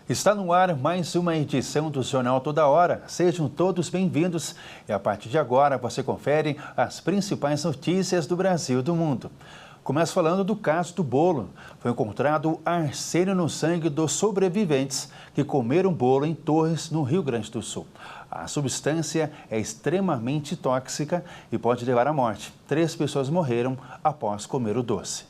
Está no ar mais uma edição do Jornal Toda Hora. Sejam todos bem-vindos e a partir de agora você confere as principais notícias do Brasil e do mundo. Começo falando do caso do bolo. Foi encontrado arsênio no sangue dos sobreviventes que comeram bolo em Torres, no Rio Grande do Sul. A substância é extremamente tóxica e pode levar à morte. 3 pessoas morreram após comer o doce.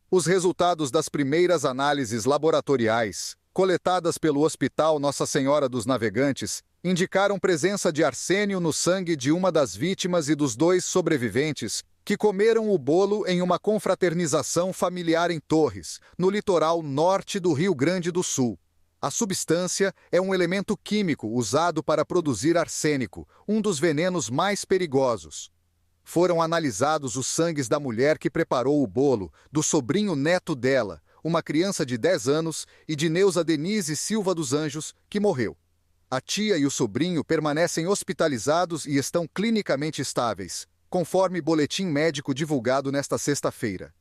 Os resultados das primeiras análises laboratoriais, coletadas pelo Hospital Nossa Senhora dos Navegantes, indicaram presença de arsênio no sangue de uma das vítimas e dos 2 sobreviventes que comeram o bolo em uma confraternização familiar em Torres, no litoral norte do Rio Grande do Sul. A substância é um elemento químico usado para produzir arsênico, um dos venenos mais perigosos. Foram analisados os sangues da mulher que preparou o bolo, do sobrinho neto dela, uma criança de 10 anos, e de Neuza Denise Silva dos Anjos, que morreu. A tia e o sobrinho permanecem hospitalizados e estão clinicamente estáveis, conforme boletim médico divulgado nesta sexta-feira.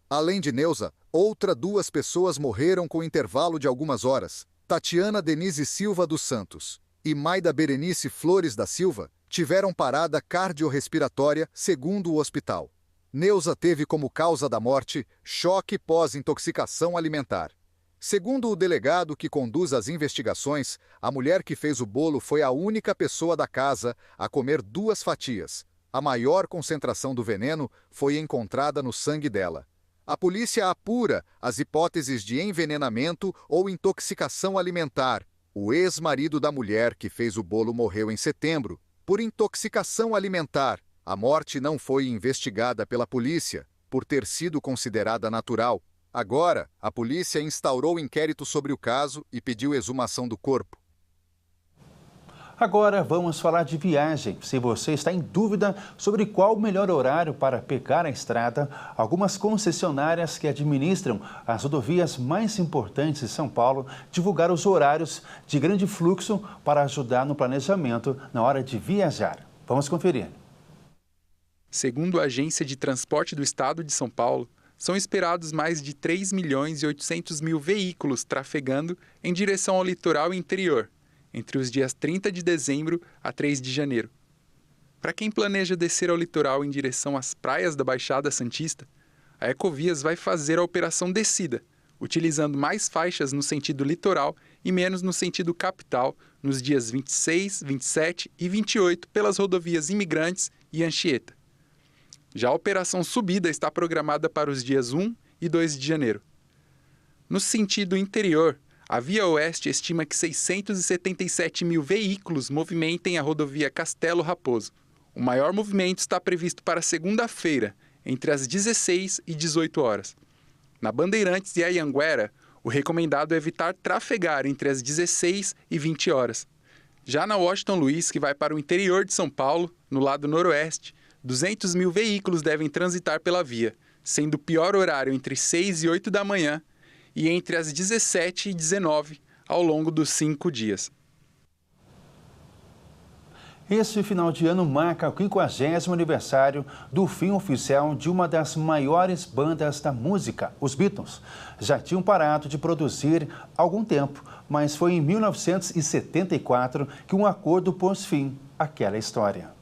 Além de Neuza, outras 2 pessoas morreram com intervalo de algumas horas. Tatiana Denise Silva dos Santos e Maida Berenice Flores da Silva tiveram parada cardiorrespiratória, segundo o hospital. Neuza teve como causa da morte choque pós-intoxicação alimentar. Segundo o delegado que conduz as investigações, a mulher que fez o bolo foi a única pessoa da casa a comer 2 fatias. A maior concentração do veneno foi encontrada no sangue dela. A polícia apura as hipóteses de envenenamento ou intoxicação alimentar. O ex-marido da mulher que fez o bolo morreu em setembro por intoxicação alimentar. A morte não foi investigada pela polícia, por ter sido considerada natural. Agora, a polícia instaurou inquérito sobre o caso e pediu exumação do corpo. Agora vamos falar de viagem. Se você está em dúvida sobre qual o melhor horário para pegar a estrada, algumas concessionárias que administram as rodovias mais importantes de São Paulo divulgaram os horários de grande fluxo para ajudar no planejamento na hora de viajar. Vamos conferir. Segundo a Agência de Transporte do Estado de São Paulo, são esperados mais de 3.800.000 veículos trafegando em direção ao litoral interior, entre os dias 30 de dezembro a 3 de janeiro. Para quem planeja descer ao litoral em direção às praias da Baixada Santista, a Ecovias vai fazer a operação descida, utilizando mais faixas no sentido litoral e menos no sentido capital, nos dias 26, 27 e 28 pelas rodovias Imigrantes e Anchieta. Já a operação subida está programada para os dias 1 e 2 de janeiro. No sentido interior, a Via Oeste estima que 677.000 veículos movimentem a rodovia Castelo Raposo. O maior movimento está previsto para segunda-feira, entre as 16 e 18 horas. Na Bandeirantes e Anhanguera, o recomendado é evitar trafegar entre as 16 e 20 horas. Já na Washington Luiz, que vai para o interior de São Paulo, no lado noroeste, 200.000 veículos devem transitar pela via, sendo o pior horário entre 6 e 8 da manhã, e entre as 17 e 19 ao longo dos 5 dias. Esse final de ano marca o 50º aniversário do fim oficial de uma das maiores bandas da música, os Beatles. Já tinham parado de produzir há algum tempo, mas foi em 1974 que um acordo pôs fim àquela história.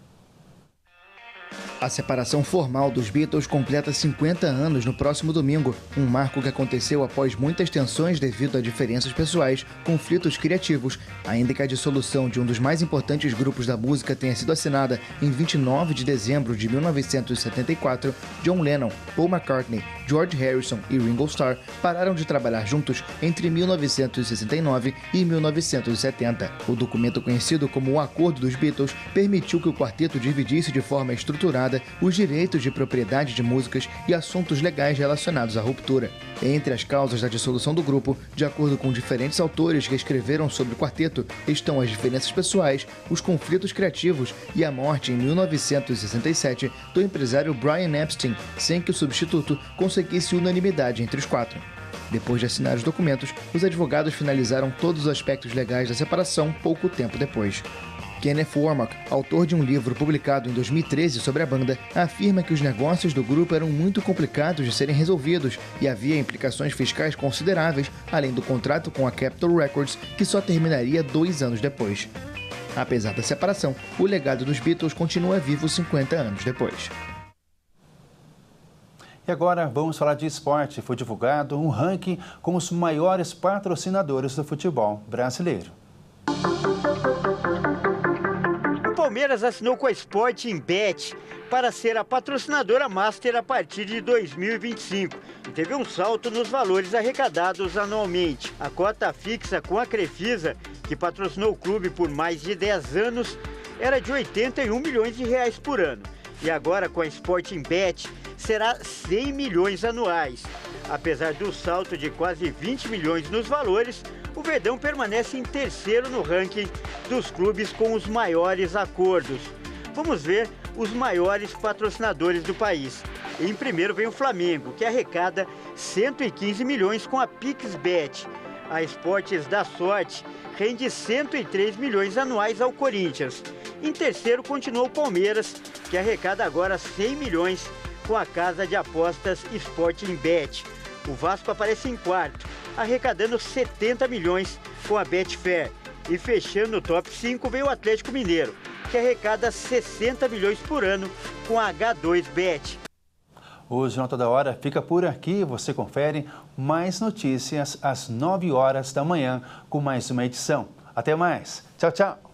A separação formal dos Beatles completa 50 anos no próximo domingo, um marco que aconteceu após muitas tensões devido a diferenças pessoais, conflitos criativos, ainda que a dissolução de um dos mais importantes grupos da música tenha sido assinada em 29 de dezembro de 1974, John Lennon, Paul McCartney, George Harrison e Ringo Starr pararam de trabalhar juntos entre 1969 e 1970. O documento conhecido como o Acordo dos Beatles permitiu que o quarteto dividisse de forma estruturada os direitos de propriedade de músicas e assuntos legais relacionados à ruptura. Entre as causas da dissolução do grupo, de acordo com diferentes autores que escreveram sobre o quarteto, estão as diferenças pessoais, os conflitos criativos e a morte em 1967 do empresário Brian Epstein, sem que o substituto conseguisse unanimidade entre os 4. Depois de assinar os documentos, os advogados finalizaram todos os aspectos legais da separação pouco tempo depois. Kenneth Womack, autor de um livro publicado em 2013 sobre a banda, afirma que os negócios do grupo eram muito complicados de serem resolvidos e havia implicações fiscais consideráveis, além do contrato com a Capitol Records, que só terminaria 2 anos depois. Apesar da separação, o legado dos Beatles continua vivo 50 anos depois. E agora vamos falar de esporte. Foi divulgado um ranking com os maiores patrocinadores do futebol brasileiro. O Palmeiras assinou com a Sportingbet para ser a patrocinadora master a partir de 2025 e teve um salto nos valores arrecadados anualmente. A cota fixa com a Crefisa, que patrocinou o clube por mais de 10 anos, era de 81 milhões de reais por ano. E agora com a Sportingbet será 100 milhões anuais. Apesar do salto de quase 20 milhões nos valores, o Verdão permanece em terceiro no ranking dos clubes com os maiores acordos. Vamos ver os maiores patrocinadores do país. Em primeiro vem o Flamengo, que arrecada 115 milhões com a PixBet. A Esportes da Sorte rende 103 milhões anuais ao Corinthians. Em terceiro continua o Palmeiras, que arrecada agora 100 milhões com a casa de apostas Sportingbet. O Vasco aparece em quarto, arrecadando 70 milhões com a Betfair. E fechando o top 5 vem o Atlético Mineiro, que arrecada 60 milhões por ano com a H2Bet. O Jornal Toda Hora fica por aqui. Você confere mais notícias às 9 horas da manhã com mais uma edição. Até mais. Tchau, tchau.